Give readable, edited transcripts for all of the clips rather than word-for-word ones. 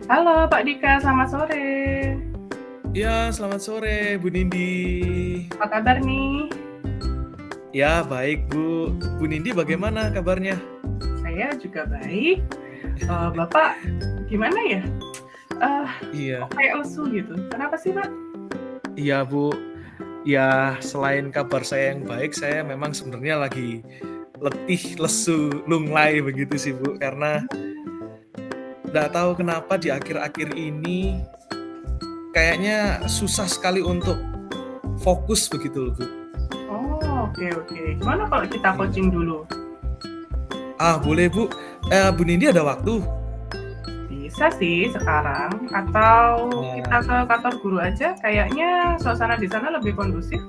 Halo Pak Dika, selamat sore. Ya, selamat sore Bu Nindi. Apa kabar nih? Ya, baik Bu. Bu Nindi bagaimana kabarnya? Saya juga baik. Bapak gimana ya? Iya, Kok kayak lesu gitu. Kenapa sih Pak? iya Bu. Ya, selain kabar saya yang baik, saya memang sebenarnya lagi letih, lesu, lunglai begitu sih Bu. Karena nggak tahu kenapa di akhir-akhir ini kayaknya susah sekali untuk fokus begitu loh Bu. Oh, oke. Gimana kalau kita Iya. coaching dulu? Boleh Bu. Bu Nindi ada waktu? Bisa sih sekarang. Atau kita Nah, ke kantor guru aja. Kayaknya suasana di sana lebih kondusif.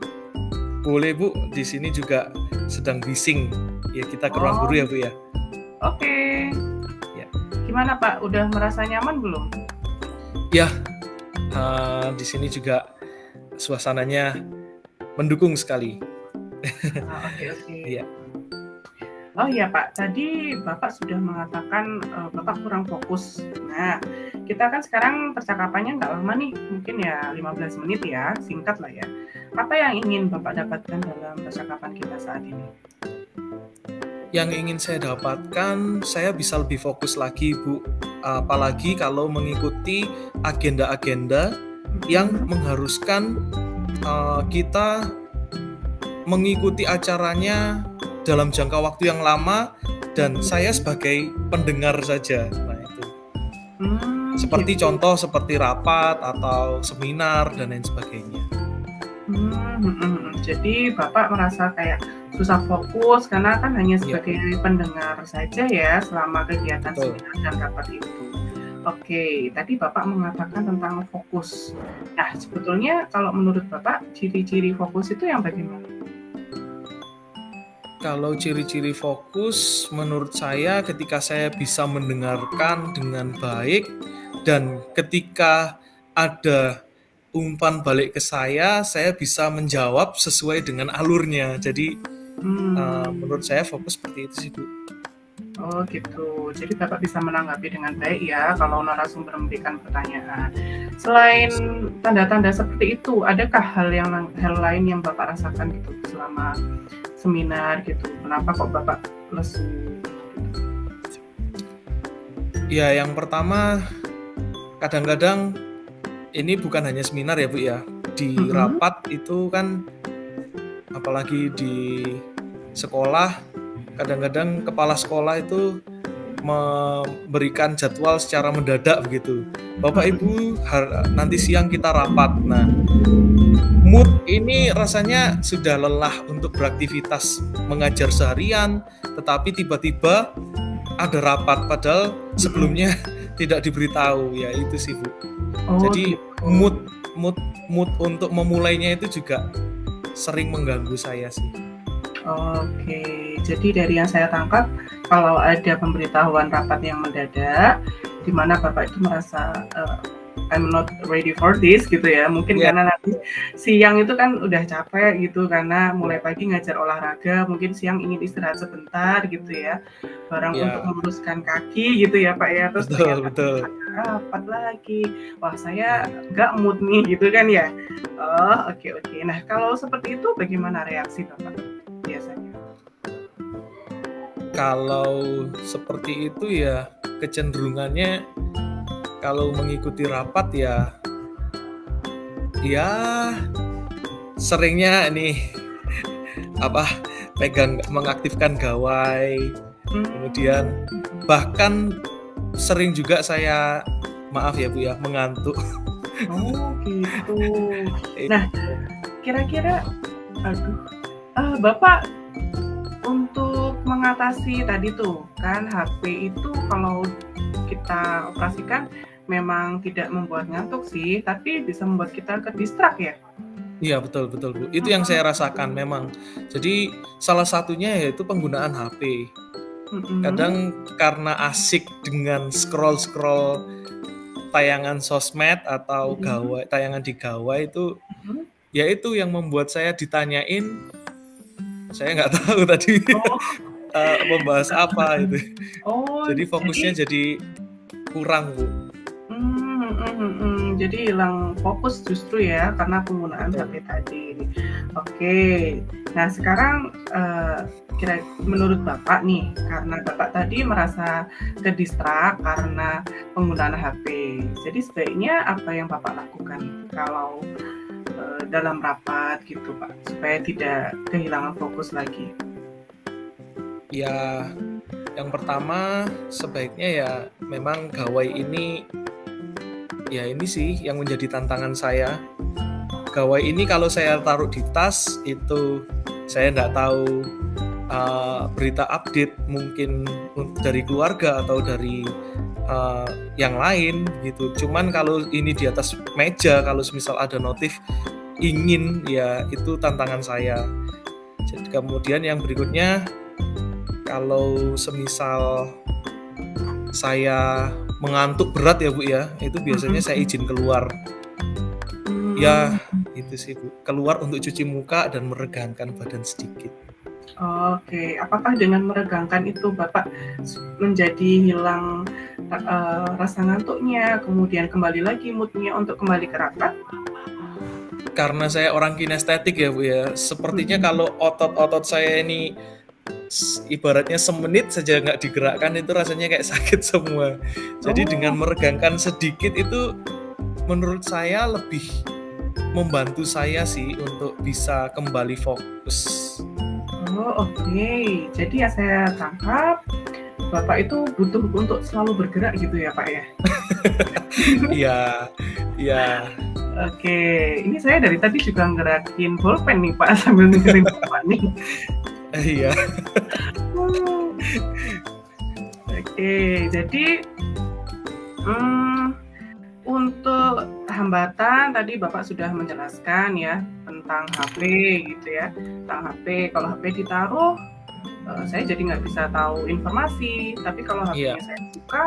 boleh Bu. Di sini juga sedang bising. Ya, kita ke ruang Oh, guru ya Bu ya. oke. Ya. Gimana Pak? Udah merasa nyaman belum? Ya, di sini juga suasananya mendukung sekali. Oke. Iya, Oh iya Pak, tadi Bapak sudah mengatakan Bapak kurang fokus. Nah, kita kan sekarang percakapannya nggak lama nih, mungkin ya 15 menit ya, singkat lah ya. Apa yang ingin Bapak dapatkan dalam percakapan kita saat ini? yang ingin saya dapatkan, saya bisa lebih fokus lagi, Bu. Apalagi kalau mengikuti agenda-agenda yang mengharuskan kita mengikuti acaranya dalam jangka waktu yang lama dan saya sebagai pendengar saja. Nah, itu. Seperti Gitu. contoh seperti rapat atau seminar dan lain sebagainya. Jadi Bapak merasa kayak susah fokus karena kan hanya Iya, sebagai pendengar saja ya selama kegiatan betul. seminar dan rapat itu. Oke, tadi Bapak mengatakan tentang fokus. Nah, sebetulnya kalau menurut Bapak ciri-ciri fokus itu yang bagaimana? Kalau ciri-ciri fokus, menurut saya ketika saya bisa mendengarkan dengan baik dan ketika ada umpan balik ke saya bisa menjawab sesuai dengan alurnya. Jadi menurut Hmm, saya fokus seperti itu sih Bu. oh gitu. Jadi Bapak bisa menanggapi dengan baik ya kalau narasumber memberikan pertanyaan. Iya Selain sih. tanda-tanda seperti itu, adakah hal lain yang Bapak rasakan gitu selama seminar gitu? Kenapa kok Bapak lesu? Ya yang pertama kadang-kadang ini bukan hanya seminar ya Bu ya. Di Mm-mm. rapat itu kan apalagi di sekolah kadang-kadang kepala sekolah itu memberikan jadwal secara mendadak begitu. Bapak Mm-mm. Ibu nanti siang kita rapat. Nah, mood ini rasanya sudah lelah untuk beraktivitas mengajar seharian, tetapi tiba-tiba ada rapat padahal Mm-mm. sebelumnya tidak diberitahu. Ya itu sih Bu. Oh Jadi gitu. mood mood mood untuk memulainya itu juga sering mengganggu saya sih. Oke, jadi dari yang saya tangkap, kalau ada pemberitahuan rapat yang mendadak, di mana Bapak itu merasa I'm not ready for this gitu ya. Mungkin Iya, karena nanti siang itu kan udah capek gitu karena mulai iya, pagi ngajar olahraga, mungkin siang ingin istirahat sebentar gitu ya. Barang untuk iya, meluruskan kaki gitu ya Pak ya. Terus betul, ternyata betul. ada rapat lagi. Wah, saya Iya. nggak mood nih gitu kan ya. Oh, oke. Nah, kalau seperti itu bagaimana reaksi Bapak biasanya? Kalau seperti itu ya kecenderungannya kalau mengikuti rapat ya seringnya ini apa mengaktifkan gawai, Hmm. kemudian bahkan sering juga saya maaf ya Bu ya mengantuk. Oh gitu. Iya. Nah, kira-kira, aduh, Bapak untuk mengatasi tadi tuh kan HP itu kalau kita operasikan memang tidak membuat ngantuk sih, tapi bisa membuat kita ke-distract ya? Iya betul betul Bu, itu yang saya rasakan memang. Jadi salah satunya yaitu penggunaan HP. Mhm. Kadang karena asik dengan scroll-scroll tayangan sosmed atau Mhm. tayangan di gawai itu, Mhm. ya itu yang membuat saya ditanyain, saya nggak tahu tadi, Oh. membahas apa itu. Oh, Jadi fokusnya jadi jadi kurang, Bu. Jadi hilang fokus justru ya karena penggunaan Betul. HP tadi. Oke. Nah sekarang, menurut Bapak nih, karena Bapak tadi merasa ke-distract karena penggunaan HP. Jadi sebaiknya apa yang Bapak lakukan kalau, dalam rapat gitu Pak, supaya tidak kehilangan fokus lagi? Ya, yang pertama sebaiknya ya memang gawai ini, ya ini sih yang menjadi tantangan saya. Gawai ini kalau saya taruh di tas itu saya nggak tahu berita update mungkin dari keluarga atau dari yang lain gitu. Cuman kalau ini di atas meja, kalau misal ada notif ingin, ya itu tantangan saya. Jadi kemudian yang berikutnya, kalau semisal saya mengantuk berat ya Bu ya, itu biasanya saya Mhm. izin keluar. Mmm. Ya itu sih Bu, keluar untuk cuci muka dan meregangkan badan sedikit. Oke, apakah dengan meregangkan itu Bapak menjadi hilang, rasa ngantuknya, kemudian kembali lagi mood-nya untuk kembali ke rapat? Karena saya orang kinestetik ya Bu ya, sepertinya Mhm. kalau otot-otot saya ini ibaratnya semenit saja nggak digerakkan itu rasanya kayak sakit semua. Jadi dengan Oh. meregangkan sedikit itu menurut saya lebih membantu saya sih untuk bisa kembali fokus. Oh, oke. Jadi yang saya tangkap, Bapak itu butuh untuk selalu bergerak gitu ya, Pak, ya? Iya, iya, Oke, ini saya dari tadi juga ngerakin bolpen nih, Pak, sambil dengerin Bapak nih. iya, Hmm, oke, jadi, mmm, untuk hambatan tadi Bapak sudah menjelaskan ya, tentang HP gitu ya, tentang HP, kalau HP ditaruh, saya jadi nggak bisa tahu informasi, tapi kalau iya, HP-nya saya buka,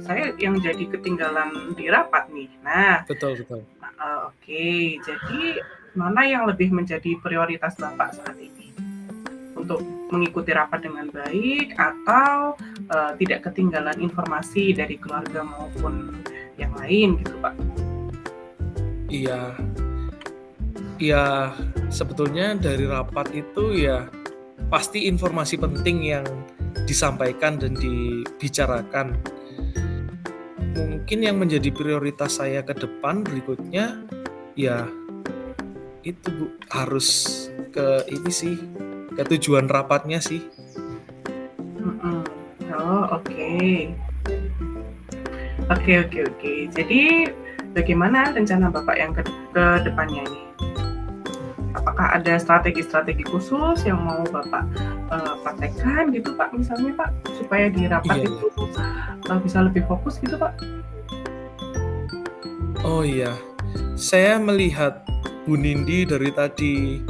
saya yang jadi ketinggalan di rapat nih. Nah, betul, betul. oke, jadi mana yang lebih menjadi prioritas Bapak saat ini? Untuk mengikuti rapat dengan baik atau, tidak ketinggalan informasi dari keluarga maupun yang lain gitu, Pak? Iya, iya, sebetulnya dari rapat itu ya pasti informasi penting yang disampaikan dan dibicarakan. Mungkin yang menjadi prioritas saya ke depan berikutnya, ya itu Bu, harus ke ini sih, ke tujuan rapatnya sih. Mhm. Oh, oke. Oke. Jadi bagaimana rencana Bapak yang ke depannya ini? Apakah ada strategi-strategi khusus yang mau Bapak, praktekkan gitu, Pak, misalnya, Pak, supaya di rapat Iya, iya. itu, bisa lebih fokus gitu, Pak? Oh iya, saya melihat Bu Nindi dari tadi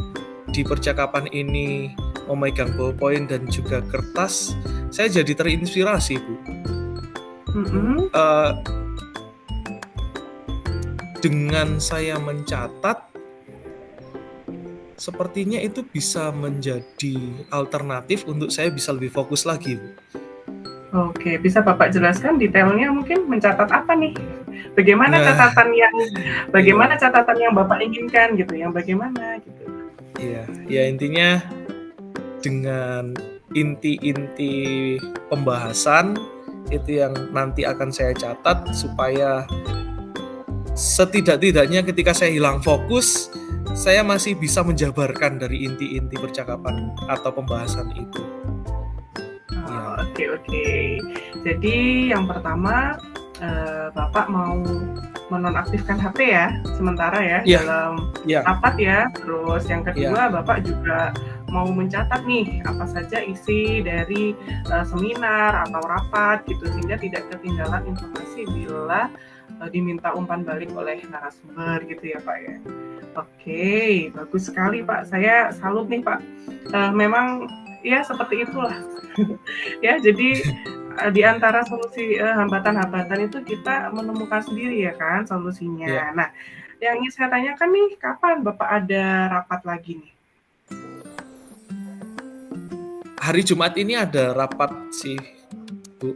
di percakapan ini memegang ballpoint dan juga kertas, saya jadi terinspirasi Bu. Mhm. Eee, dengan saya mencatat, sepertinya itu bisa menjadi alternatif untuk saya bisa lebih fokus lagi Bu. Oke, bisa Bapak jelaskan detailnya mungkin mencatat apa nih? Bagaimana Nah, catatan yang bagaimana iya, catatan yang Bapak inginkan gitu, yang bagaimana gitu? iya, ya intinya dengan inti-inti pembahasan itu yang nanti akan saya catat supaya setidak-tidaknya ketika saya hilang fokus, saya masih bisa menjabarkan dari inti-inti percakapan atau pembahasan itu. Oh, Iya, oke. Jadi yang pertama, Bapak mau menonaktifkan HP ya, sementara ya, iya, dalam iya, rapat ya. Terus yang iya, kedua, Bapak juga mau mencatat nih, apa saja isi dari, seminar atau rapat gitu, sehingga tidak ketinggalan informasi bila, diminta umpan balik oleh narasumber gitu ya, Pak, ya. Oke, bagus sekali, Pak. Saya salut nih, Pak. Memang ya seperti itulah. Ya, jadi, di antara solusi, hambatan-hambatan itu kita menemukan sendiri ya kan iya. solusinya. Nah, yang ingin saya tanyakan nih, kapan Bapak ada rapat lagi nih? Hari Jumat ini ada rapat sih, Bu.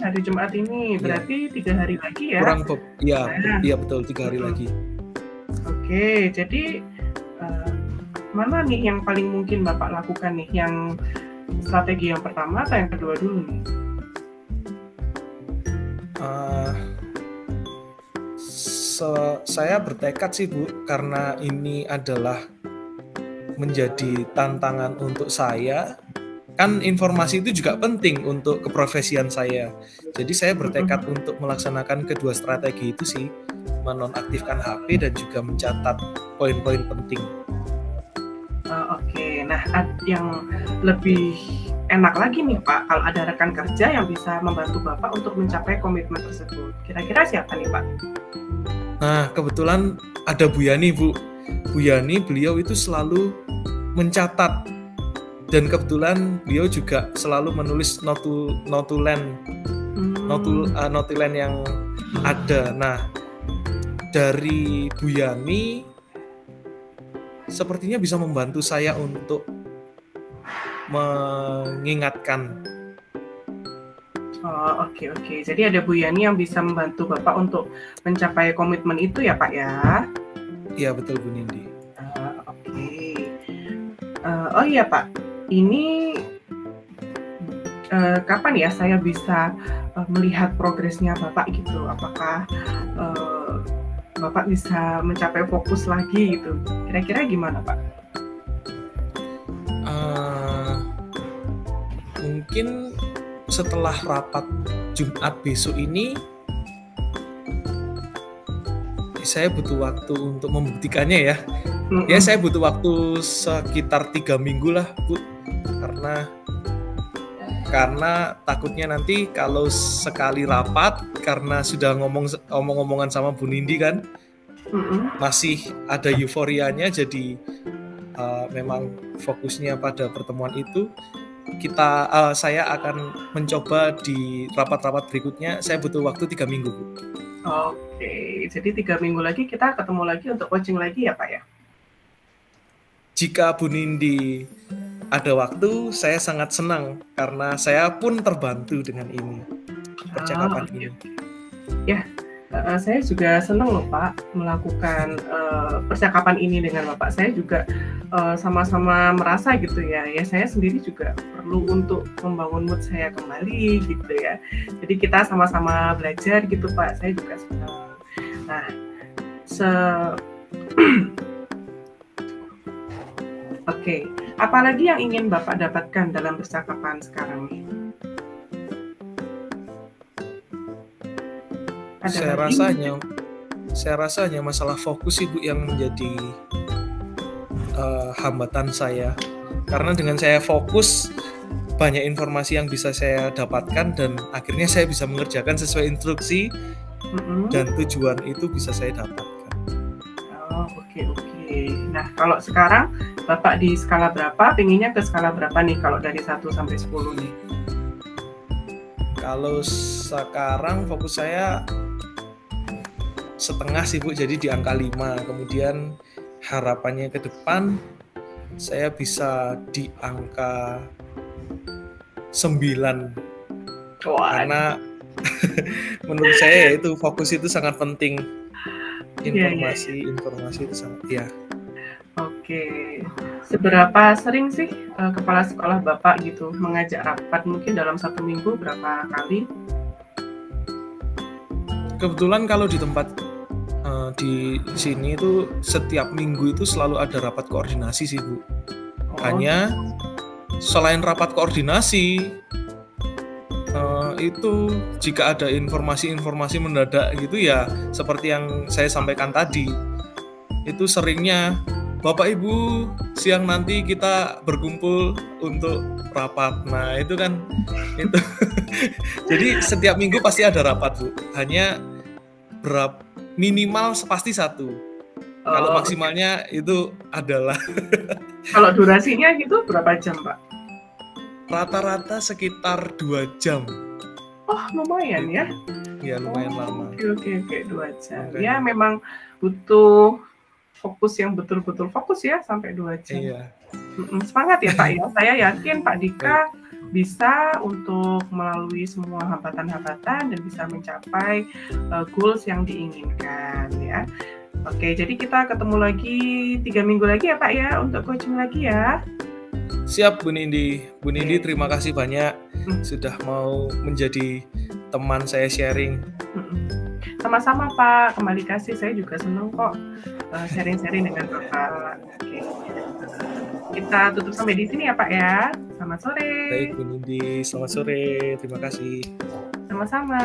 hari Jumat ini, Iya. berarti 3 hari lagi ya? Iya, Nah, iya betul 3 hari mhm, lagi. oke. Jadi, mana nih yang paling mungkin Bapak lakukan nih, yang strategi yang pertama atau yang kedua dulu nih? Eee, saya bertekad sih Bu, karena ini adalah menjadi tantangan untuk saya, kan informasi itu juga penting untuk keprofesian saya. Jadi saya bertekad Mhm. untuk melaksanakan kedua strategi itu sih, menonaktifkan HP dan juga mencatat poin-poin penting. Oke. Nah, yang lebih enak lagi nih Pak, kalau ada rekan kerja yang bisa membantu Bapak untuk mencapai komitmen tersebut. Kira-kira siapa nih Pak? Nah, kebetulan ada Bu Yani, Bu. Bu Yani, beliau itu selalu mencatat dan kebetulan beliau juga selalu menulis notulen Mmm, yang ada. Nah, dari Bu Yani sepertinya bisa membantu saya untuk mengingatkan. oke. Jadi ada Bu Yani yang bisa membantu Bapak untuk mencapai komitmen itu ya Pak ya? Iya betul Bu Nindi. Oke. Oh iya Pak, ini kapan ya saya bisa melihat progresnya Bapak gitu? Apakah Bapak bisa mencapai fokus lagi gitu? Kira-kira gimana Pak? Uh, Mungkin setelah rapat Jumat besok ini, saya butuh waktu untuk membuktikannya ya. Ya saya butuh waktu sekitar 3 minggu lah Bu, karena takutnya nanti kalau sekali rapat, karena sudah ngomong-ngomongan sama Bu Nindi kan, masih ada euforianya, jadi memang fokusnya pada pertemuan itu. Saya akan mencoba di rapat-rapat berikutnya. Saya butuh waktu 3 minggu Bu. Oke, jadi 3 minggu lagi kita ketemu lagi untuk coaching lagi ya Pak ya? Jika Bu Nindi ada waktu, saya sangat senang karena saya pun terbantu dengan ini, percakapan Oke. ini. Ya, saya juga senang loh Pak melakukan percakapan ini dengan Bapak. Saya juga sama-sama merasa gitu ya. Ya saya sendiri juga perlu untuk membangun mood saya kembali gitu ya. Jadi kita sama-sama belajar gitu Pak. Saya juga senang. Nah, Oke, apalagi yang ingin Bapak dapatkan dalam percakapan sekarang nih? Saya rasa hanya masalah fokus Ibu yang menjadi hambatan saya. Karena dengan saya fokus, banyak informasi yang bisa saya dapatkan dan akhirnya saya bisa mengerjakan sesuai instruksi dan tujuan itu bisa saya dapatkan. Oke. Nah, kalau sekarang Bapak di skala berapa? Pinginnya ke skala berapa nih kalau dari 1 sampai 10 nih? Kalau sekarang fokus saya setengah sih Bu, jadi di angka 5. Kemudian harapannya ke depan saya bisa di angka 9. Karena menurut saya itu fokus itu sangat penting. Informasi itu sangat ya. Oke. Seberapa sering sih kepala sekolah Bapak gitu mengajak rapat, mungkin dalam 1 minggu berapa kali? Kebetulan kalau di tempat di sini itu setiap minggu itu selalu ada rapat koordinasi sih Bu. Hanya selain rapat koordinasi itu jika ada informasi mendadak gitu ya, seperti yang saya sampaikan tadi, itu seringnya Bapak Ibu siang nanti kita berkumpul untuk rapat. Nah itu kan itu jadi setiap minggu pasti ada rapat Bu, hanya minimal pasti 1. Kalau maksimalnya itu adalah kalau durasinya gitu berapa jam Pak? Rata-rata sekitar 2 jam. Oh lumayan ya? Ya lumayan lama. Oke, 2 jam. Okay. Ya memang butuh fokus yang betul-betul fokus ya sampai 2 jam. Iya. Semangat ya Pak ya. Saya yakin Pak Dika bisa untuk melalui semua hambatan-hambatan dan bisa mencapai goals yang diinginkan ya. Oke, jadi kita ketemu lagi 3 minggu lagi ya Pak ya untuk coaching lagi ya. Siap Bu Nindi. Bu Nindi Oke. terima kasih banyak sudah mau menjadi teman saya sharing. Sama-sama Pak, kembali kasih, saya juga senang kok sharing-sharing dengan Bapak. Oke. Kita tutup sampai di sini ya Pak ya. Selamat sore. Baik Bu Nindi, selamat sore. Terima kasih. Sama-sama.